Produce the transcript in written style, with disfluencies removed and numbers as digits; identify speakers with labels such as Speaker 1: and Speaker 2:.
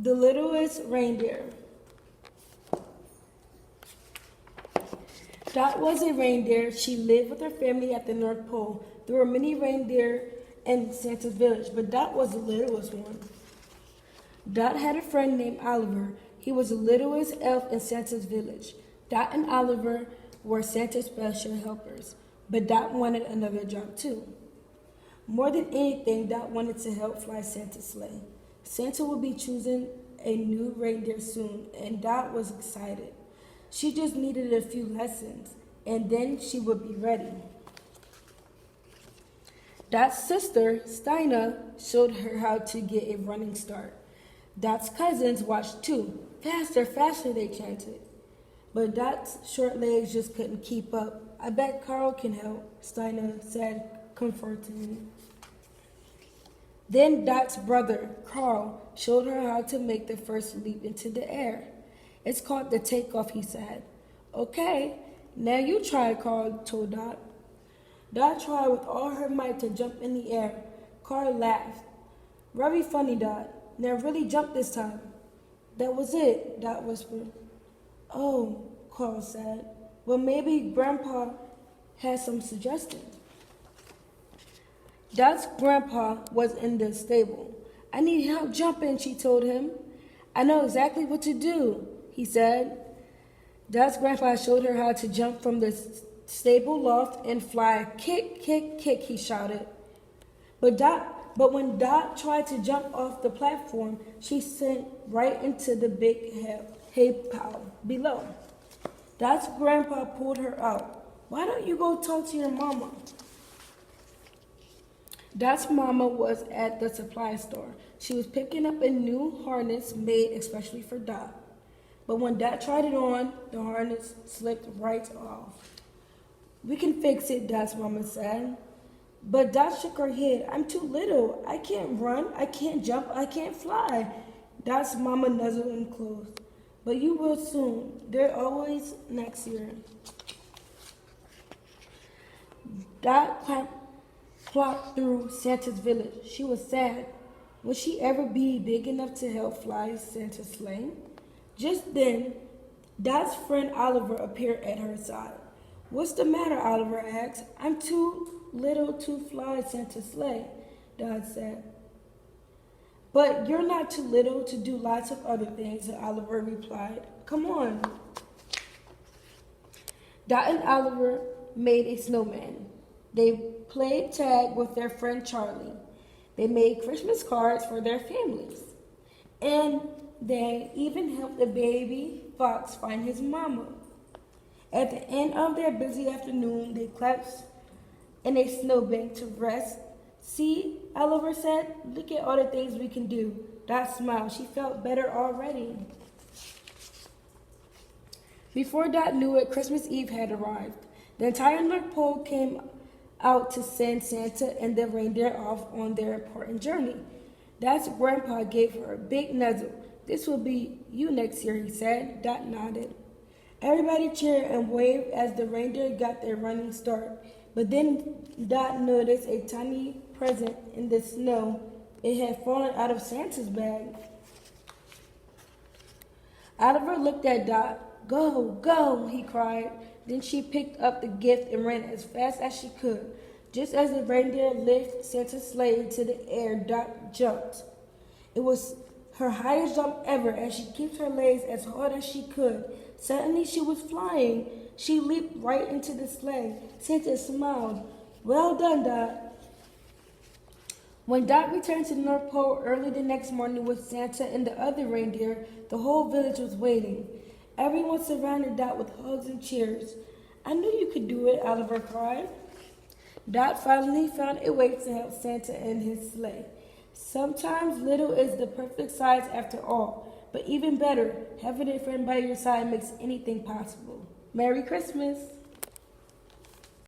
Speaker 1: The Littlest Reindeer. Dot was a reindeer. She lived with her family at the North Pole. There were many reindeer in Santa's village, but Dot was the littlest one. Dot had a friend named Oliver. He was the littlest elf in Santa's village. Dot and Oliver were Santa's special helpers, but Dot wanted another job too. More than anything, Dot wanted to help fly Santa's sleigh. Santa would be choosing a new reindeer soon, and Dot was excited. She just needed a few lessons, and then she would be ready. Dot's sister, Stina, showed her how to get a running start. Dot's cousins watched too. Faster, faster, they chanted. But Dot's short legs just couldn't keep up. I bet Carl can help, Stina said comfortingly. Then Dot's brother, Carl, showed her how to make the first leap into the air. It's called the takeoff, he said. Okay, now you try, Carl told Dot. Dot tried with all her might to jump in the air. Carl laughed. Very funny, Dot. Now really jump this time. That was it, Dot whispered. Oh, Carl said. Well, maybe Grandpa has some suggestions. Dot's grandpa was in the stable. I need help jumping, she told him. I know exactly what to do, he said. Dot's grandpa showed her how to jump from the stable loft and fly. Kick, kick, kick, he shouted. But when Dot tried to jump off the platform, she sank right into the big hay pile below. Dot's grandpa pulled her out. Why don't you go talk to your mama? Dot's mama was at the supply store. She was picking up a new harness made especially for Dot. But when Dot tried it on, the harness slipped right off. We can fix it, Dot's mama said. But Dot shook her head. I'm too little. I can't run. I can't jump. I can't fly. Dot's mama nuzzled him close. But you will soon. They're always next year. Dot clocked through Santa's village. She was sad. Would she ever be big enough to help fly Santa's sleigh? Just then, Dot's friend Oliver appeared at her side. What's the matter, Oliver asked. I'm too little to fly Santa's sleigh, Dot said. But you're not too little to do lots of other things, Oliver replied. Come on. Dot and Oliver made a snowman. They played tag with their friend Charlie. They made Christmas cards for their families. And they even helped the baby fox find his mama. At the end of their busy afternoon, they clapped in a snowbank to rest. See, Oliver said, look at all the things we can do. Dot smiled. She felt better already. Before Dot knew it, Christmas Eve had arrived. The entire North Pole came out to send Santa and the reindeer off on their important journey. Dot's grandpa gave her a big nuzzle. This will be you next year, he said. Dot nodded. Everybody cheered and waved as the reindeer got their running start. But then Dot noticed a tiny present in the snow. It had fallen out of Santa's bag. Oliver looked at Dot. Go, go, he cried. Then she picked up the gift and ran as fast as she could. Just as the reindeer lifted Santa's sleigh into the air, Dot jumped. It was her highest jump ever, and she kicked her legs as hard as she could. Suddenly she was flying. She leaped right into the sleigh. Santa smiled. Well done, Dot. When Dot returned to the North Pole early the next morning with Santa and the other reindeer, the whole village was waiting. Everyone surrounded Dot with hugs and cheers. I knew you could do it, Oliver cried. Dot finally found a way to help Santa and his sleigh. Sometimes little is the perfect size after all, but even better, having a friend by your side makes anything possible. Merry Christmas!